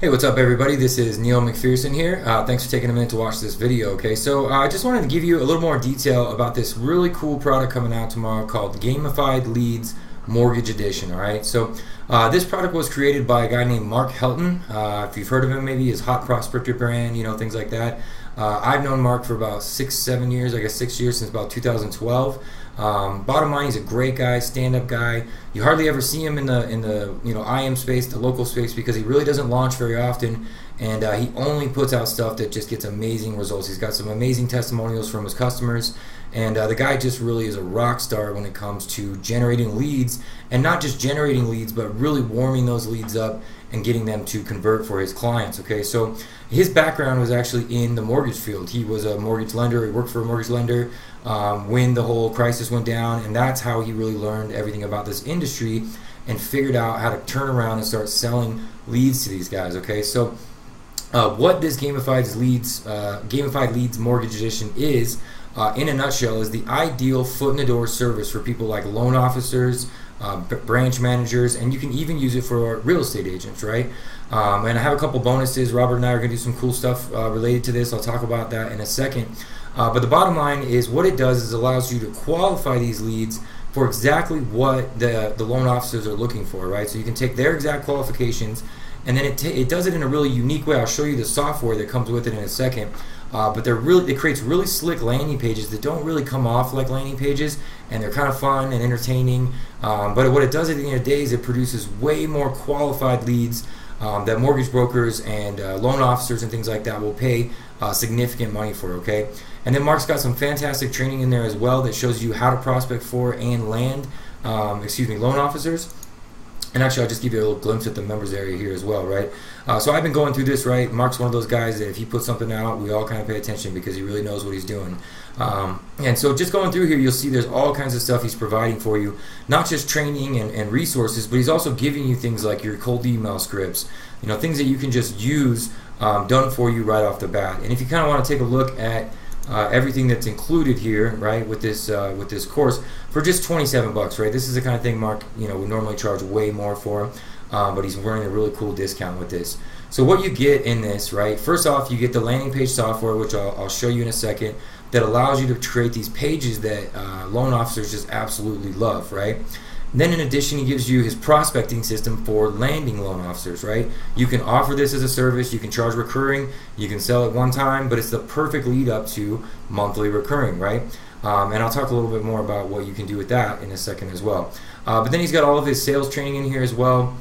Hey, what's up, everybody? This is Neil McPherson here. Thanks for taking a minute to watch this video. Okay, so I just wanted to give you a little more detail about this really cool product coming out tomorrow called Gamified Leads Mortgage Edition. All right, so this product was created by a guy named Mark Helton. If you've heard of him, maybe his Hot Prospector brand, things like that. I've known Mark for about 6-7 years, I guess 6 years, since about 2012. Bottom line, he's a great guy, stand-up guy. You hardly ever see him in the IM space, the local space, because he really doesn't launch very often, and he only puts out stuff that just gets amazing results. He's got some amazing testimonials from his customers, and the guy just really is a rock star when it comes to generating leads, and not just generating leads, but really warming those leads up and getting them to convert for his clients. Okay, so his background was actually in the mortgage field. He was a mortgage lender. He worked for a mortgage lender when the whole crisis went down, and that's how he really learned everything about this industry and figured out how to turn around and start selling leads to these guys. Okay, so what this Gamified Leads Mortgage Edition is, in a nutshell, is the ideal foot in the door service for people like loan officers, branch managers, and you can even use it for real estate agents, right? And I have a couple bonuses. Robert and I are going to do some cool stuff related to this. I'll talk about that in a second. But the bottom line is what it does is allows you to qualify these leads for exactly what the loan officers are looking for, right? So you can take their exact qualifications, and then it does it in a really unique way. I'll show you the software that comes with it in a second. But it creates really slick landing pages that don't really come off like landing pages, and they're kind of fun and entertaining. But what it does at the end of the day is it produces way more qualified leads that mortgage brokers and loan officers and things like that will pay significant money for. Okay, and then Mark's got some fantastic training in there as well that shows you how to prospect for and land, loan officers. And actually, I'll just give you a little glimpse at the members area here as well, right? So I've been going through this, right? Mark's one of those guys that if he puts something out, we all kind of pay attention because he really knows what he's doing. And so just going through here, you'll see there's all kinds of stuff he's providing for you, not just training and resources, but he's also giving you things like your cold email scripts, things that you can just use done for you right off the bat. And if you kind of want to take a look at everything that's included here, right, with this course for just 27 bucks, right? This is the kind of thing Mark, would normally charge way more for, but he's running a really cool discount with this. So what you get in this, right? First off, you get the landing page software, which I'll show you in a second, that allows you to create these pages that loan officers just absolutely love, right? Then in addition, he gives you his prospecting system for landing loan officers, right? You can offer this as a service, you can charge recurring, you can sell it one time, but it's the perfect lead up to monthly recurring, right? And I'll talk a little bit more about what you can do with that in a second as well. But then he's got all of his sales training in here as well.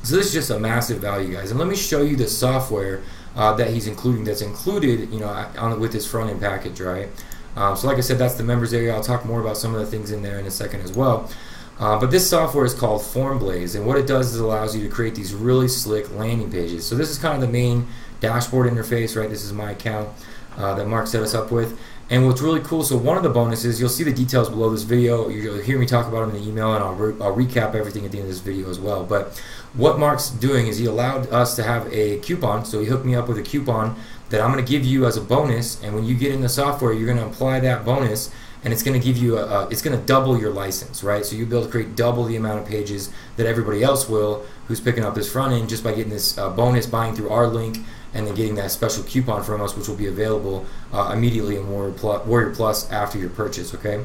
So this is just a massive value, guys. And let me show you the software that he's including, that's included, with this front end package, right? So like I said, that's the members area. I'll talk more about some of the things in there in a second as well. But this software is called FormBlaze, and what it does is it allows you to create these really slick landing pages. So this is kind of the main dashboard interface, right? This is my account that Mark set us up with. And what's really cool, so one of the bonuses, you'll see the details below this video. You'll hear me talk about them in the email, and I'll recap everything at the end of this video as well. But what Mark's doing is he allowed us to have a coupon, so he hooked me up with a coupon that I'm going to give you as a bonus, and when you get in the software, you're going to apply that bonus, and it's going to give you it's going to double your license, right? So you'll be able to create double the amount of pages that everybody else will who's picking up this front end just by getting this bonus, buying through our link, and then getting that special coupon from us, which will be available immediately in Warrior Plus after your purchase, okay?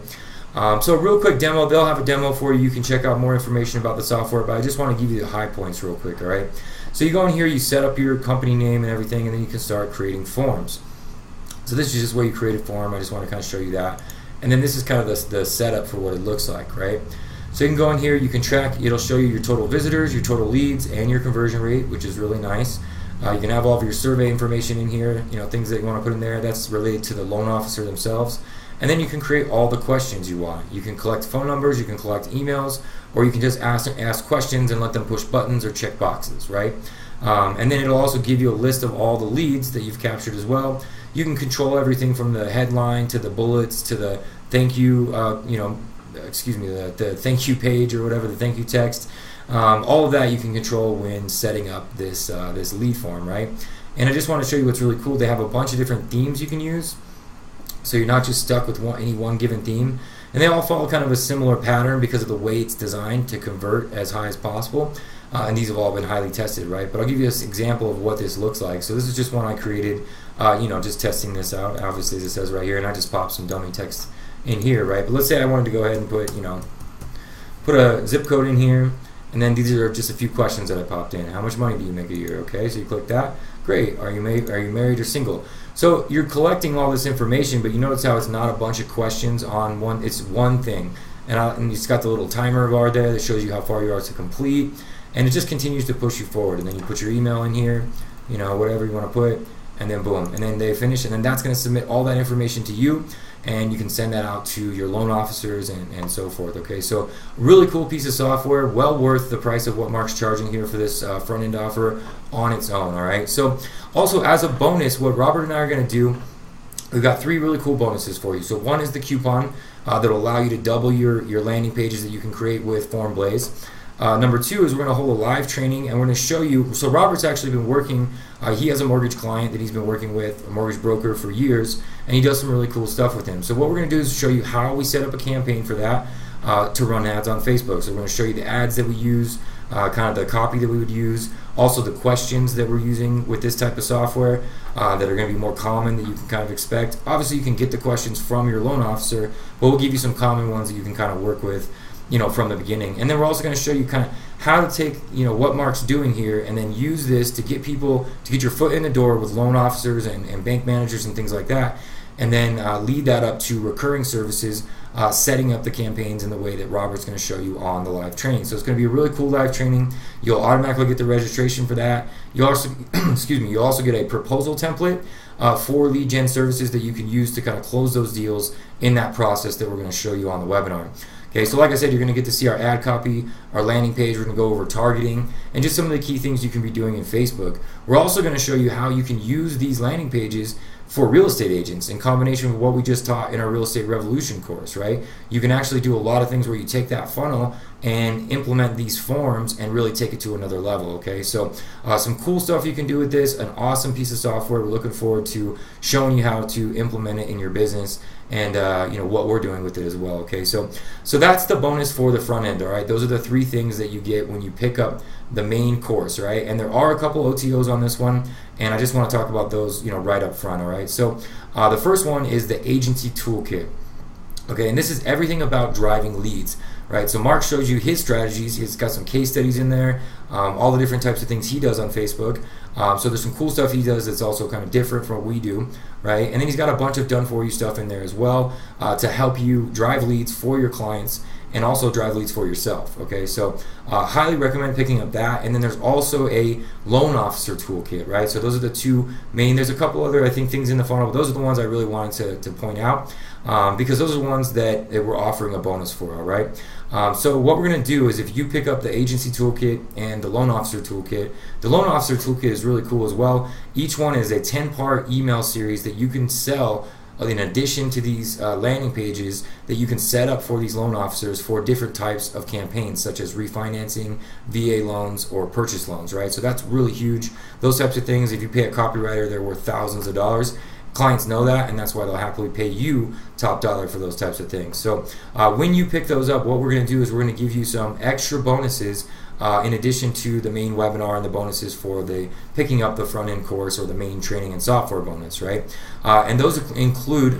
So a real quick demo, they'll have a demo for you. You can check out more information about the software, but I just want to give you the high points real quick, all right? So you go in here, you set up your company name and everything, and then you can start creating forms. So this is just where you create a form. I just want to kind of show you that. And then this is kind of the setup for what it looks like, right? So you can go in here, you can track, it'll show you your total visitors, your total leads, and your conversion rate, which is really nice. You can have all of your survey information in here, things that you want to put in there that's related to the loan officer themselves. And then you can create all the questions you want. You can collect phone numbers, you can collect emails, or you can just ask questions and let them push buttons or check boxes, right? And then it'll also give you a list of all the leads that you've captured as well. You can control everything from the headline to the bullets to the thank you, the thank you page or whatever, the thank you text. All of that you can control when setting up this lead form, right? And I just want to show you what's really cool. They have a bunch of different themes you can use, so you're not just stuck with any one given theme. And they all follow kind of a similar pattern because of the way it's designed to convert as high as possible. and these have all been highly tested, right? But I'll give you this example of what this looks like. So this is just one I created, just testing this out, obviously, as it says right here, and I just popped some dummy text in here, right? But let's say I wanted to go ahead and put a zip code in here, and then these are just a few questions that I popped in. How much money do you make a year? Okay, so you click that. Great. Are you married or single? So you're collecting all this information, but you notice how it's not a bunch of questions on one. It's one thing, and it's got the little timer bar there that shows you how far you are to complete, and it just continues to push you forward. And then you put your email in here, whatever you want to put, and then boom, and then they finish, and then that's going to submit all that information to you, and you can send that out to your loan officers and so forth. Okay, so really cool piece of software, well worth the price of what Mark's charging here for this front end offer on its own. All right, so also as a bonus, what Robert and I are going to do, we've got 3 really cool bonuses for you. So one is the coupon that will allow you to double your landing pages that you can create with FormBlaze. Number 2 is we're going to hold a live training, and we're going to show you. So Robert's actually been working. He has a mortgage client that he's been working with, a mortgage broker, for years, and he does some really cool stuff with him. So what we're going to do is show you how we set up a campaign for that to run ads on Facebook. So we're going to show you the ads that we use, kind of the copy that we would use, also the questions that we're using with this type of software that are going to be more common that you can kind of expect. Obviously, you can get the questions from your loan officer, but we'll give you some common ones that you can kind of work with, from the beginning. And then we're also going to show you kind of how to take, what Mark's doing here, and then use this to get people, to get your foot in the door with loan officers and bank managers and things like that, and then lead that up to recurring services, setting up the campaigns in the way that Robert's going to show you on the live training. So it's going to be a really cool live training. You'll automatically get the registration for that. You also, you'll also get a proposal template for lead gen services that you can use to kind of close those deals in that process that we're going to show you on the webinar. Okay, so like I said, you're going to get to see our ad copy, our landing page. We're going to go over targeting and just some of the key things you can be doing in Facebook. We're also going to show you how you can use these landing pages for real estate agents in combination with what we just taught in our Real Estate Revolution course, right? You can actually do a lot of things where you take that funnel and implement these forms and really take it to another level, okay? So some cool stuff you can do with this, an awesome piece of software. We're looking forward to showing you how to implement it in your business and what we're doing with it as well, okay? So that's the bonus for the front end, all right? Those are the 3 things that you get when you pick up the main course, right? And there are a couple OTOs on this one, and I just want to talk about those, right up front, all right? So the first one is the agency toolkit. Okay, and this is everything about driving leads, right? So Mark shows you his strategies. He's got some case studies in there, all the different types of things he does on Facebook. So there's some cool stuff he does that's also kind of different from what we do, right? And then he's got a bunch of done-for-you stuff in there as well to help you drive leads for your clients and also drive leads for yourself, okay? So highly recommend picking up that. And then there's also a loan officer toolkit, right? So those are the 2 main. There's a couple other, I think, things in the funnel, but those are the ones I really wanted to point out because those are the ones that we're offering a bonus for, all right? So what we're going to do is if you pick up the agency toolkit and the loan officer toolkit, the loan officer toolkit is really cool as well. Each one is a 10-part email series that you can sell in addition to these landing pages that you can set up for these loan officers for different types of campaigns such as refinancing, VA loans, or purchase loans, right? So that's really huge. Those types of things, if you pay a copywriter, they're worth thousands of dollars. Clients know that, and that's why they'll happily pay you top dollar for those types of things. So when you pick those up, what we're going to do is we're going to give you some extra bonuses in addition to the main webinar and the bonuses for the picking up the front end course or the main training and software bonus, right? And those include,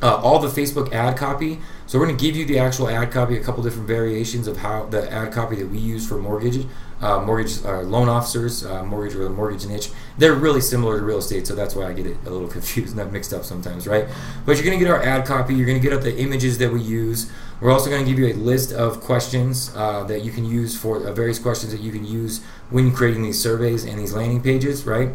all the Facebook ad copy. So we're going to give you the actual ad copy, a couple different variations of how the ad copy that we use for mortgage loan officers, mortgage or the mortgage niche. They're really similar to real estate, so that's why I get it a little confused and that mixed up sometimes, right? But you're going to get our ad copy. You're going to get up the images that we use. We're also going to give you a list of questions that you can use for various questions that you can use when creating these surveys and these landing pages, right?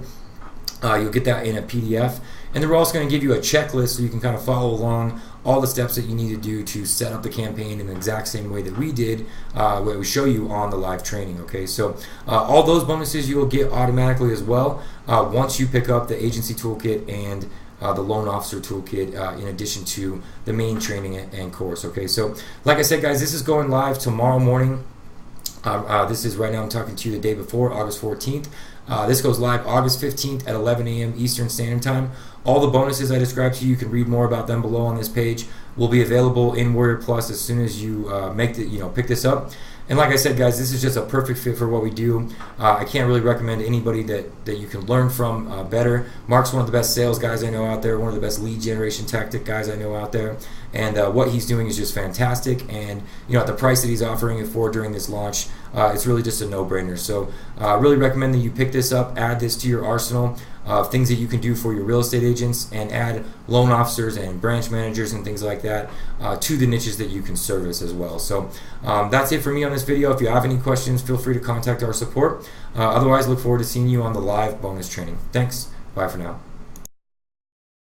You'll get that in a PDF. And then we're also going to give you a checklist so you can kind of follow along all the steps that you need to do to set up the campaign in the exact same way that we did, what we show you on the live training, okay? So all those bonuses you will get automatically as well once you pick up the agency toolkit and the loan officer toolkit in addition to the main training and course, okay? So like I said, guys, this is going live tomorrow morning. This is right now, I'm talking to you the day before, August 14th. This goes live August 15th at 11 a.m. Eastern Standard Time. All the bonuses I described to you, you can read more about them below on this page. will be available in Warrior Plus as soon as you pick this up. And like I said, guys, this is just a perfect fit for what we do. I can't really recommend anybody that you can learn from better. Mark's one of the best sales guys I know out there, one of the best lead generation tactic guys I know out there. And what he's doing is just fantastic. And at the price that he's offering it for during this launch, it's really just a no-brainer. So really recommend that you pick this up, add this to your arsenal of things that you can do for your real estate agents, and add loan officers and branch managers and things like that to the niches that you can service as well. So that's it for me on this video. If you have any questions, feel free to contact our support. Otherwise, look forward to seeing you on the live bonus training. Thanks. Bye for now.